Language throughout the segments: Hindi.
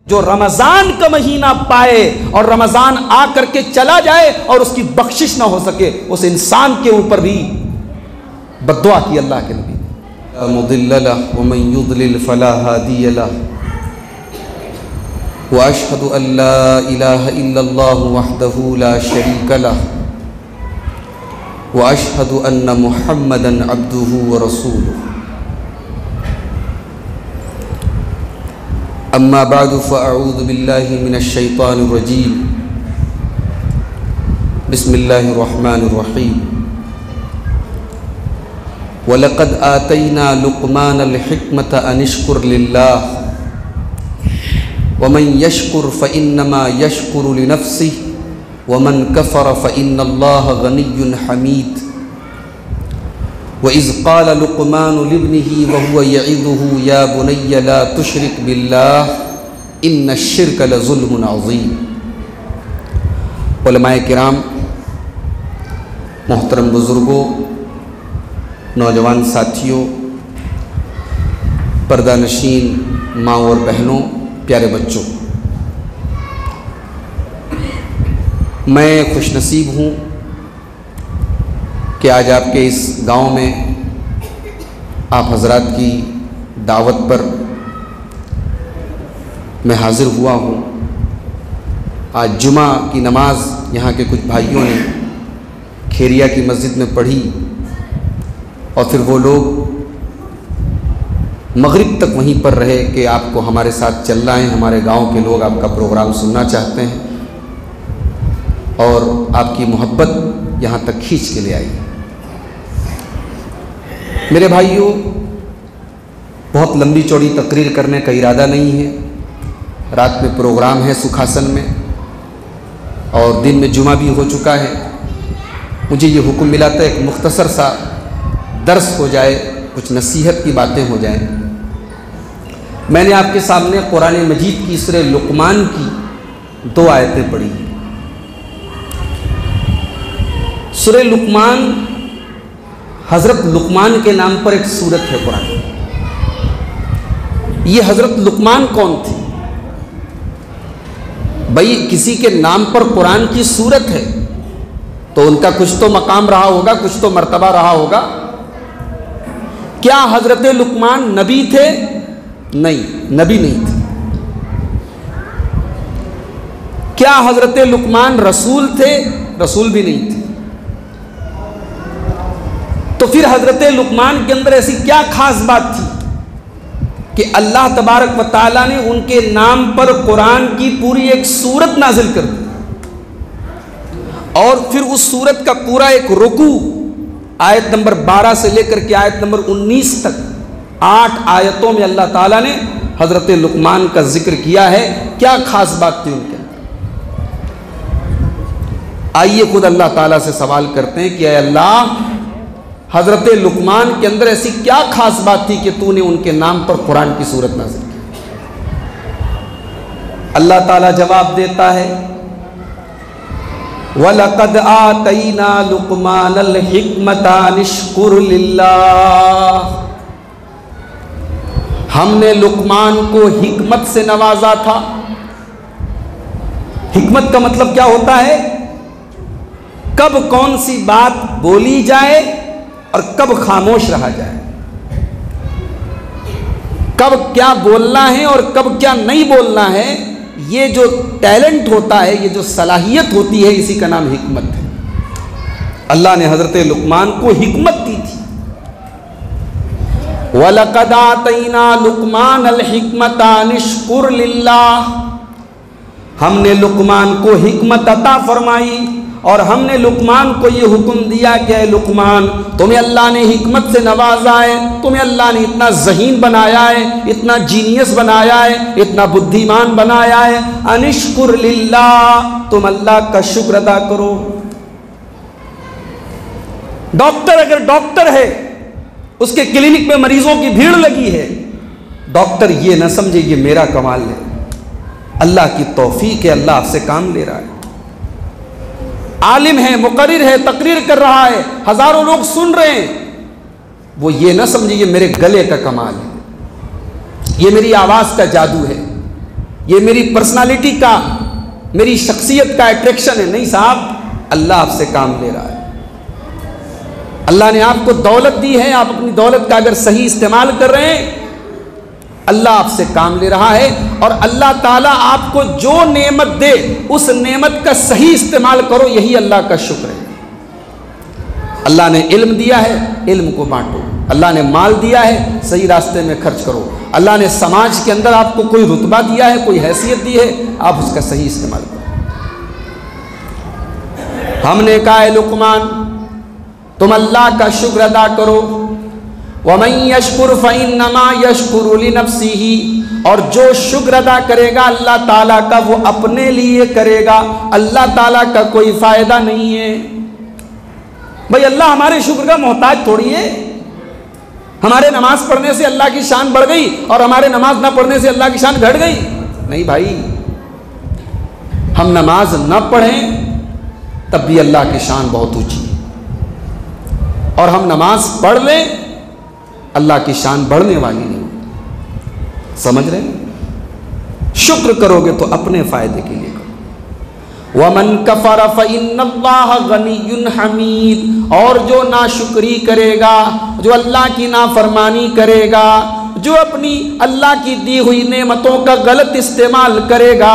जो रमजान का महीना पाए और रमजान आ करके चला जाए और उसकी बख्शिश ना हो सके, उस इंसान के ऊपर भी बद्दुआ की अल्लाह के नबी ने। मुदिल्ल लहु व मन युद्लिल फला हादिय लहु व अशहदु अल्ला इलाहा इल्लल्लाहु वहदहु ला शरीक लहु व अशहदु अन्न मुहम्मदन अब्दुहु व रसूलुहु। अम्मा बादु फ़अऊज़ु बिल्लाहि मिनश शैतानिर रजीम। बिस्मिल्लाहिर रहमानिर रहीम। वलक़द आतैना लुक़मानल हिक्मत अनिश्कुर लिल्लाह वमन यशकुर फ़इन्नमा यशकुरु लिनफ़्सिहि वमन कफ़र फ़इन्नल्लाह गनिय्युन हमीद। वइज़ क़ाल लुक़मानु लिब्निही वहुव यइज़ुहु या बुनय्य ला तुशरिक बिल्लाह इन्नश्शिर्क लज़ुल्मुन अज़ीम। उलमाए किराम, मोहतरम बुज़ुर्गों, नौजवान साथियों, पर्दा नशीन माँ और बहनों, प्यारे बच्चों, मैं खुशनसीब हूँ कि आज आपके इस गांव में आप हजरात की दावत पर मैं हाज़िर हुआ हूँ। आज जुमा की नमाज यहाँ के कुछ भाइयों ने खेरिया की मस्जिद में पढ़ी और फिर वो लोग मगरिब तक वहीं पर रहे कि आपको हमारे साथ चलना है, हमारे गांव के लोग आपका प्रोग्राम सुनना चाहते हैं और आपकी मोहब्बत यहाँ तक खींच के ले आई। मेरे भाइयों, बहुत लंबी चौड़ी तकरीर करने का इरादा नहीं है। रात में प्रोग्राम है सुखासन में और दिन में जुमा भी हो चुका है। मुझे ये हुक्म मिला था एक मुख्तसर सा दर्स हो जाए, कुछ नसीहत की बातें हो जाएं। मैंने आपके सामने कुरान मजीद की सूरह लुक़मान की 2 आयतें पढ़ी। सूरह लुक़मान हज़रत लुक़मान के नाम पर एक सूरत है कुरान। ये हज़रत लुक़मान कौन थे? भाई, किसी के नाम पर कुरान की सूरत है तो उनका कुछ तो मकाम रहा होगा, कुछ तो मर्तबा रहा होगा। क्या हज़रत लुक़मान नबी थे? नहीं, नबी नहीं थे। क्या हज़रत लुक़मान रसूल थे? रसूल भी नहीं थे। तो फिर हज़रत लुक़मान के अंदर ऐसी क्या खास बात थी कि अल्लाह तबारक व तआला ने उनके नाम पर कुरान की पूरी एक सूरत नाजिल कर दी और फिर उस सूरत का पूरा एक रुकू आयत नंबर 12 से लेकर के आयत नंबर 19 तक 8 आयतों में अल्लाह ताला ने हज़रत लुक़मान का जिक्र किया है। क्या खास बात थी उनके अंदर? आइए खुद अल्लाह ताला से सवाल करते हैं कि ऐ अल्लाह, हज़रत लुक़मान के अंदर ऐसी क्या खास बात थी कि तूने उनके नाम पर कुरान की सूरत नाज़िल की? अल्लाह ताला जवाब देता है, वलक़द आतैना लुक़मानल हिक्मत अनिश्कुर लिल्लाह। हमने लुक़मान को हिकमत से नवाजा था। हिकमत का मतलब क्या होता है? कब कौन सी बात बोली जाए और कब खामोश रहा जाए, कब क्या बोलना है और कब क्या नहीं बोलना है। ये जो टैलेंट होता है, ये जो सलाहियत होती है, इसी का नाम हिकमत है। अल्लाह ने हज़रत लुक़मान को हिकमत दी थी। वलक़द आतैना लुक़मानल हिक्मत अनिश्कुर लिल्लाह। हमने लुक़मान को हिकमत अता फरमाई और हमने लुक़मान को ये हुक्म दिया कि ऐ लुक़मान, तुम्हें अल्लाह ने हिकमत से नवाजा है, तुम्हें अल्लाह ने इतना ज़हीन बनाया है, इतना जीनियस बनाया है, इतना बुद्धिमान बनाया है। अनिश्कुर लिल्लाह, तुम अल्लाह का शुक्र अदा करो। डॉक्टर अगर डॉक्टर है, उसके क्लिनिक में मरीजों की भीड़ लगी है, डॉक्टर ये ना समझे ये मेरा कमाल है, अल्लाह की तौफीक है, अल्लाह आपसे काम ले रहा है। आलिम है, मुकर्रिर है, तकरीर कर रहा है, हजारों लोग सुन रहे हैं, वो ये ना समझे ये मेरे गले का कमाल है, ये मेरी आवाज़ का जादू है, ये मेरी पर्सनालिटी का, मेरी शख्सियत का अट्रैक्शन है। नहीं साहब, अल्लाह आपसे काम ले रहा है। अल्लाह ने आपको दौलत दी है, आप अपनी दौलत का अगर सही इस्तेमाल कर रहे हैं, अल्लाह आपसे काम ले रहा है। और अल्लाह ताला आपको जो नेमत दे उस नेमत का सही इस्तेमाल करो, यही अल्लाह का शुक्र है। अल्लाह ने इल्म दिया है, इल्म को बांटो। अल्लाह ने माल दिया है, सही रास्ते में खर्च करो। अल्लाह ने समाज के अंदर आपको कोई रुतबा दिया है, कोई हैसियत दी है, आप उसका सही इस्तेमाल करो। हमने कहा है लुकमान, तुम अल्लाह का शुक्र अदा करो। वमन यशकुर फइन्नमा यशकुरु लिनफ्सिही, और जो शुक्र अदा करेगा अल्लाह ताला का, वो अपने लिए करेगा, अल्लाह ताला का कोई फायदा नहीं है। भाई अल्लाह हमारे शुक्र का मोहताज थोड़ी है। हमारे नमाज पढ़ने से अल्लाह की शान बढ़ गई और हमारे नमाज ना पढ़ने से अल्लाह की शान घट गई? नहीं भाई, हम नमाज न पढ़ें तब भी अल्लाह की शान बहुत ऊंची है, और हम नमाज पढ़ लें अल्लाह की शान बढ़ने वाली नहीं। समझ रहे? शुक्र करोगे तो अपने फायदे के लिए करो। वमन कफर फइन्नल्लाह गनियुन हमीद, और जो नाशुक्री करेगा, जो अल्लाह की नाफरमानी करेगा, जो अपनी अल्लाह की दी हुई नेमतों का गलत इस्तेमाल करेगा,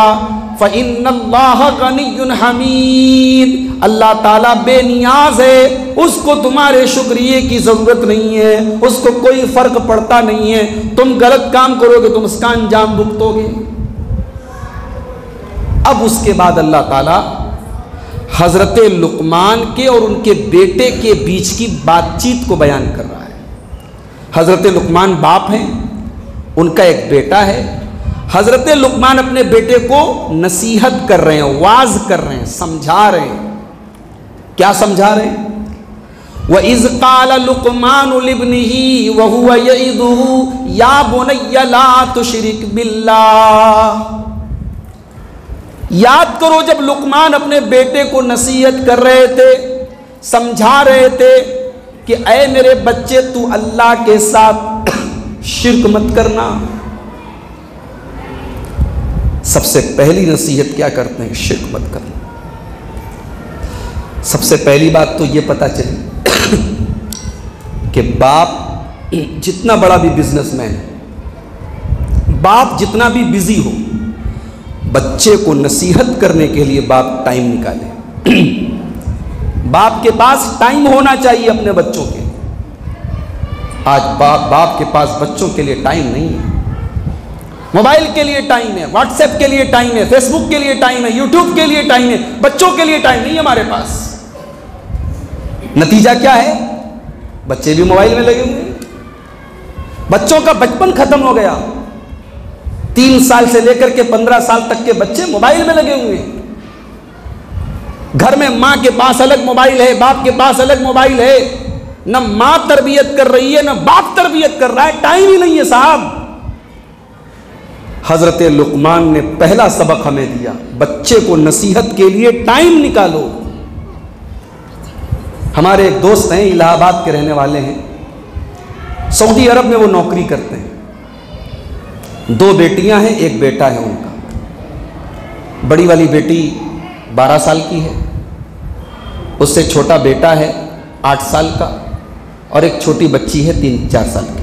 फइन्नल्लाह गनियुन हमीद, अल्लाह ताला बेनियाज है, उसको तुम्हारे शुक्रिये की ज़रूरत नहीं है, उसको कोई फ़र्क पड़ता नहीं है। तुम गलत काम करोगे तुम उसका अंजाम भुगतोगे। अब उसके बाद अल्लाह ताला हज़रत लुकमान के और उनके बेटे के बीच की बातचीत को बयान कर रहा है। हज़रत लुकमान बाप हैं, उनका एक बेटा है। हज़रत लुकमान अपने बेटे को नसीहत कर रहे हैं, वाज कर रहे हैं, समझा रहे हैं। क्या समझा रहे हैं? वइज़ क़ाल लुकमान लिब्निही व हुवा यइदुहु या बुनय्या ला तुशरिक बिल्लाह। याद करो जब लुकमान अपने बेटे को नसीहत कर रहे थे, समझा रहे थे कि ऐ मेरे बच्चे, तू अल्लाह के साथ शिर्क मत करना। सबसे पहली नसीहत क्या करते हैं? शिर्क मत करना। सबसे पहली बात तो ये पता चली कि बाप जितना बड़ा भी बिजनेसमैन है, बाप जितना भी बिजी हो, बच्चे को नसीहत करने के लिए बाप टाइम निकाले। बाप के पास टाइम होना चाहिए अपने बच्चों के। आज बाप के पास बच्चों के लिए टाइम नहीं है। मोबाइल के लिए टाइम है, व्हाट्सएप के लिए टाइम है, फेसबुक के लिए टाइम है, यूट्यूब के लिए टाइम है, बच्चों के लिए टाइम नहीं है हमारे पास। नतीजा क्या है? बच्चे भी मोबाइल में लगे हुए हैं। बच्चों का बचपन खत्म हो गया। 3 साल से लेकर के 15 साल तक के बच्चे मोबाइल में लगे हुए हैं। घर में माँ के पास अलग मोबाइल है, बाप के पास अलग मोबाइल है। न माँ तरबियत कर रही है, न बाप तरबियत कर रहा है। टाइम ही नहीं है साहब। हजरत लुकमान ने पहला सबक हमें दिया, बच्चे को नसीहत के लिए टाइम निकालो। हमारे एक दोस्त हैं, इलाहाबाद के रहने वाले हैं, सऊदी अरब में वो नौकरी करते हैं। 2 बेटियां हैं, 1 बेटा है उनका। बड़ी वाली बेटी 12 साल की है, उससे छोटा बेटा है 8 साल का, और एक छोटी बच्ची है 3-4 साल की।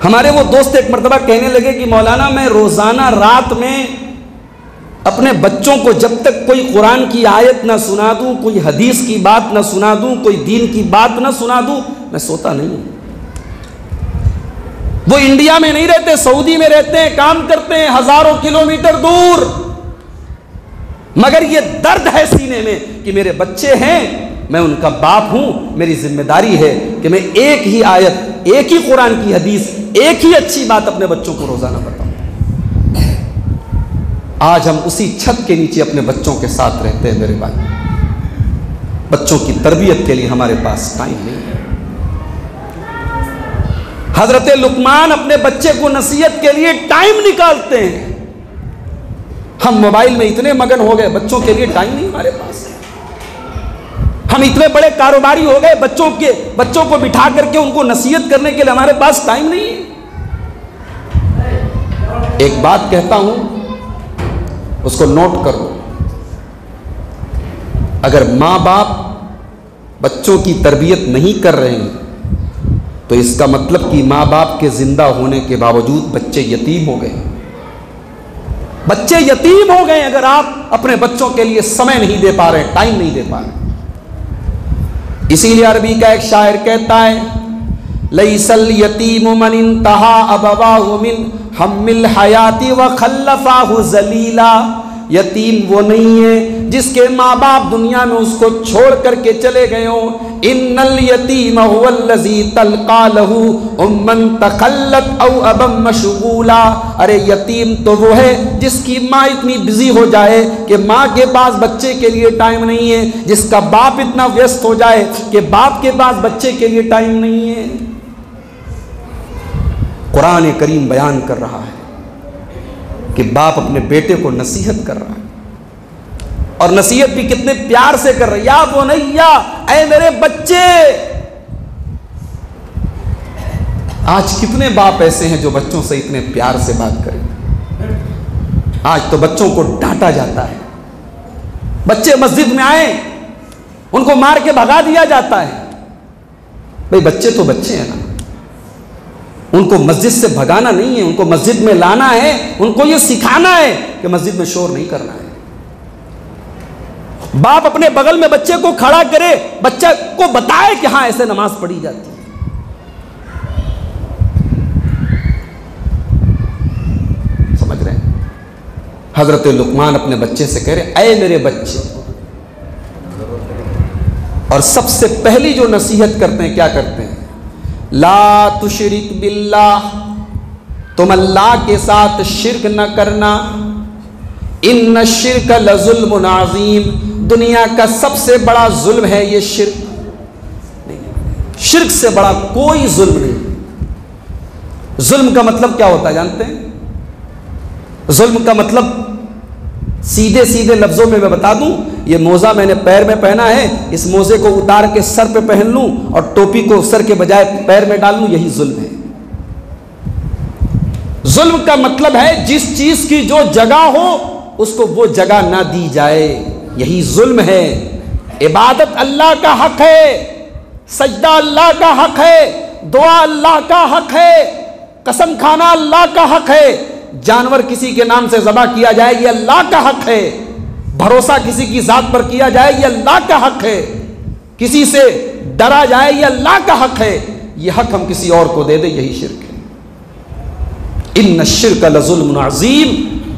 हमारे वो दोस्त एक मर्तबा कहने लगे कि मौलाना, मैं रोज़ाना रात में अपने बच्चों को जब तक कोई कुरान की आयत ना सुना दूं, कोई हदीस की बात ना सुना दूं, कोई दीन की बात ना सुना दूं, मैं सोता नहीं हूं। वो इंडिया में नहीं रहते, सऊदी में रहते हैं, काम करते हैं हजारों किलोमीटर दूर, मगर ये दर्द है सीने में कि मेरे बच्चे हैं, मैं उनका बाप हूं, मेरी जिम्मेदारी है कि मैं एक ही आयत, एक ही कुरान की हदीस, एक ही अच्छी बात अपने बच्चों को रोजाना बताऊं। आज हम उसी छत के नीचे अपने बच्चों के साथ रहते हैं मेरे भाई। बच्चों की तरबियत के लिए हमारे पास टाइम नहीं है। हजरत लुकमान अपने बच्चे को नसीहत के लिए टाइम निकालते हैं। हम मोबाइल में इतने मगन हो गए, बच्चों के लिए टाइम नहीं हमारे पास। हम इतने बड़े कारोबारी हो गए, बच्चों को बिठा करके उनको नसीहत करने के लिए हमारे पास टाइम नहीं है। एक बात कहता हूं, उसको नोट कर लो। अगर माँ बाप बच्चों की तरबियत नहीं कर रहे हैं तो इसका मतलब कि माँ बाप के जिंदा होने के बावजूद बच्चे यतीम हो गए। बच्चे यतीम हो गए अगर आप अपने बच्चों के लिए समय नहीं दे पा रहे, टाइम नहीं दे पा रहे। इसीलिए अरबी का एक शायर कहता है, लैसल यतीम मन इंतहा अबवाहु मिन हम्मिल हयाती व खल्लफाहु जलीला। यतीम वो नहीं है जिसके माँ बाप दुनिया में उसको छोड़ करके चले गए हो। इन्नल यतीम हुवल्लज़ी तल्क़ा लहू उम्मन तखल्लत औ अबम मशगूला। अरे यतीम तो वो है जिसकी माँ इतनी बिजी हो जाए कि माँ के पास बच्चे के लिए टाइम नहीं है, जिसका बाप इतना व्यस्त हो जाए कि बाप के पास बच्चे के लिए टाइम नहीं है। कुरान करीम बयान कर रहा है कि बाप अपने बेटे को नसीहत कर रहा है, और नसीहत भी कितने प्यार से कर रहा है। या वो नहीं, या ऐ मेरे बच्चे। आज कितने बाप ऐसे हैं जो बच्चों से इतने प्यार से बात करें। आज तो बच्चों को डांटा जाता है। बच्चे मस्जिद में आए, उनको मार के भगा दिया जाता है। भाई बच्चे तो बच्चे हैं ना, उनको मस्जिद से भगाना नहीं है, उनको मस्जिद में लाना है। उनको ये सिखाना है कि मस्जिद में शोर नहीं करना है। बाप अपने बगल में बच्चे को खड़ा करे, बच्चे को बताए कि हाँ ऐसे नमाज पढ़ी जाती है। समझ रहे हैं? हजरत लुकमान अपने बच्चे से कह रहे, ऐ मेरे बच्चे। और सबसे पहली जो नसीहत करते हैं, क्या करते हैं? ला तुशरिक बिल्लाह, तुम अल्लाह के साथ शिरक न करना। इन्न शिरक लजुल्मुन अज़ीम, दुनिया का सबसे बड़ा जुल्म है ये शिरक। शिरक से बड़ा कोई जुल्म नहीं। जुल्म का मतलब क्या होता है जानते हैं? जुल्म का मतलब सीधे सीधे लफ्जों में मैं बता दूं, ये मोजा मैंने पैर में पहना है, इस मोजे को उतार के सर पे पहन लूं और टोपी को सर के बजाय पैर में डाल लूं, यही जुल्म है। जुल्म का मतलब है जिस चीज की जो जगह हो उसको वो जगह ना दी जाए, यही जुल्म है। इबादत अल्लाह का हक है, सजदा अल्लाह का हक है, दुआ अल्लाह का हक है, कसम खाना अल्लाह का हक है, जानवर किसी के नाम से ज़बह किया जाए ये अल्लाह का हक है, भरोसा किसी की जात पर किया जाए ये अल्लाह का हक है, किसी से डरा जाए ये अल्लाह का हक है, ये हक हम किसी और को दे दे, यही शिर्क है। इन्न शिर्क लजुल्मुन अज़ीम।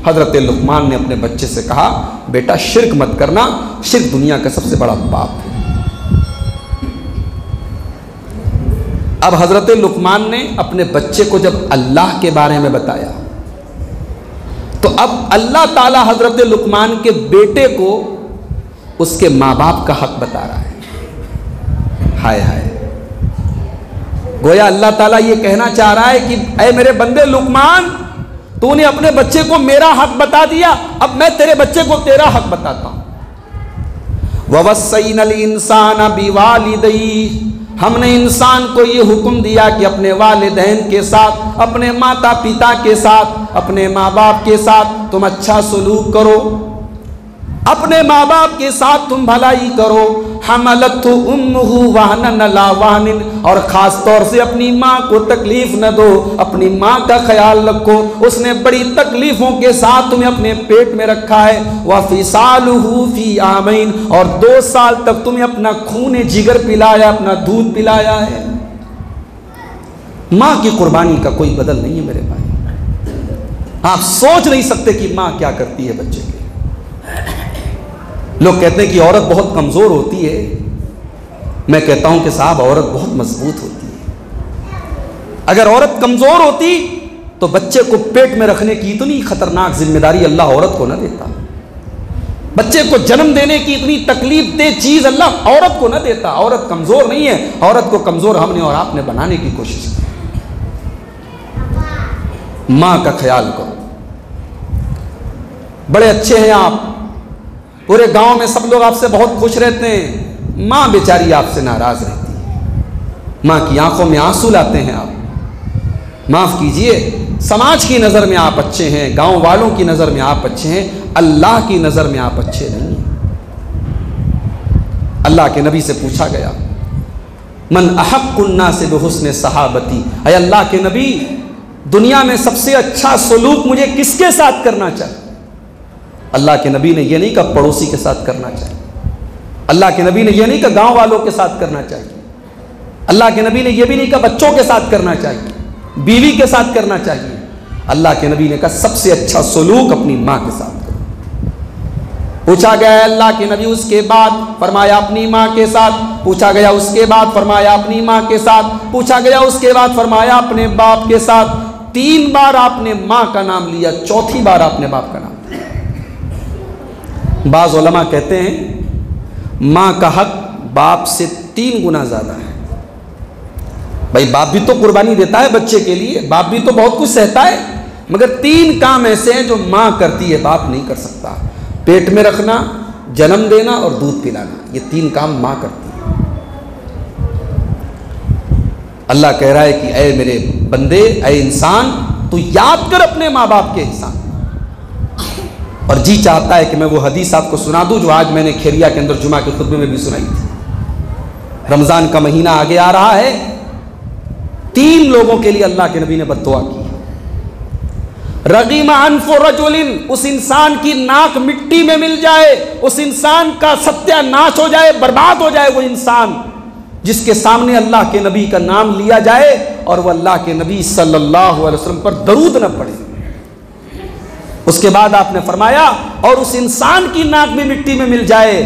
हजरत लुकमान ने अपने बच्चे से कहा, बेटा शिर्क मत करना, शिर्क दुनिया का सबसे बड़ा पाप है। अब हजरत लुकमान ने अपने बच्चे को जब अल्लाह के बारे में बताया तो अब अल्लाह ताला हजरत लुकमान के बेटे को उसके माँ बाप का हक बता रहा है। हाय हाय, गोया अल्लाह ताला ये कहना चाह रहा है कि ऐ मेरे बंदे लुकमान, तूने अपने बच्चे को मेरा हक बता दिया, अब मैं तेरे बच्चे को तेरा हक बताता हूं। ववस्सैनल इंसान बिवालिदैहि, हमने इंसान को ये हुक्म दिया कि अपने वालिदैन के साथ, अपने माता पिता के साथ, अपने माँ बाप के साथ तुम अच्छा सलूक करो, अपने माँ बाप के साथ तुम भलाई करो। हमलतहु उम्मुहु वहनन अला वहनिन, और ख़ास तौर से अपनी माँ को तकलीफ़ न दो, अपनी माँ का ख्याल रखो, उसने बड़ी तकलीफ़ों के साथ तुम्हें अपने पेट में रखा है। व फ़िसालुहु फ़ी आमैन, और 2 साल तक तुम्हें अपना खून जिगर पिलाया, अपना दूध पिलाया है। माँ की कुर्बानी का कोई बदल नहीं है मेरे भाई। आप सोच नहीं सकते कि माँ क्या करती है बच्चे के। लोग कहते हैं कि औरत बहुत कमज़ोर होती है, मैं कहता हूं कि साहब औरत बहुत मजबूत होती है। अगर औरत कमज़ोर होती तो बच्चे को पेट में रखने की इतनी खतरनाक जिम्मेदारी अल्लाह औरत को न देता, बच्चे को जन्म देने की इतनी तकलीफ दे चीज़ अल्लाह औरत को न देता। औरत कमज़ोर नहीं है, औरत को कमज़ोर हमने और आपने बनाने की कोशिश की। माँ का ख्याल करो। बड़े अच्छे हैं आप, पूरे गांव में सब लोग आपसे बहुत खुश रहते हैं, माँ बेचारी आपसे नाराज रहती है, माँ की आंखों में आंसू लाते हैं आप। माफ कीजिए, समाज की नज़र में आप अच्छे हैं, गांव वालों की नज़र में आप अच्छे हैं, अल्लाह की नज़र में आप अच्छे नहीं हैं। अल्लाह के नबी से पूछा गया, मन अहक्कुन्ना से बेहुस्न सहाबती, अय अल्लाह के नबी, दुनिया में सबसे अच्छा सलूक मुझे किसके साथ करना चाहिए? अल्लाह के नबी ने यह नहीं कहा पड़ोसी के साथ करना चाहिए, अल्लाह के नबी ने यह नहीं कहा गांव वालों के साथ करना चाहिए, अल्लाह के नबी ने यह भी नहीं कहा बच्चों के साथ करना चाहिए, बीवी के साथ करना चाहिए। अल्लाह के नबी ने कहा सबसे अच्छा सलूक अपनी माँ के साथ करो। पूछा गया अल्लाह के नबी उसके बाद, फरमाया अपनी माँ के साथ। पूछा गया उसके बाद, फरमाया अपनी माँ के साथ। पूछा गया उसके बाद, फरमाया अपने बाप के साथ। 3 बार आपने माँ का नाम लिया, चौथी बार आपने बाप का नाम लिया। बाज़ उलमा कहते हैं माँ का हक बाप से 3 गुना ज़्यादा है। भाई बाप भी तो कुर्बानी देता है बच्चे के लिए, बाप भी तो बहुत कुछ सहता है, मगर 3 काम ऐसे हैं जो माँ करती है, बाप नहीं कर सकता। पेट में रखना, जन्म देना और दूध पिलाना, ये 3 काम माँ करती है। अल्लाह कह रहा है कि ऐ मेरे बंदे, ऐ इंसान, तू याद कर अपने माँ बाप के एहसान। और जी चाहता है कि मैं वो हदीस आपको सुना दूं जो आज मैंने खेरिया के अंदर जुमा के खुतबे में भी सुनाई थी। रमज़ान का महीना आगे आ रहा है, 3 लोगों के लिए अल्लाह के नबी ने बद्दुआ की। रगीमा अनफु रजुलिन, उस इंसान की नाक मिट्टी में मिल जाए, उस इंसान का सत्यानाश हो जाए, बर्बाद हो जाए वो इंसान जिसके सामने अल्लाह के नबी का नाम लिया जाए और वह अल्लाह के नबी सल्लल्लाहु अलैहि वसल्लम पर दरूद न पड़े। उसके बाद आपने फरमाया और उस इंसान की नाक भी मिट्टी में मिल जाए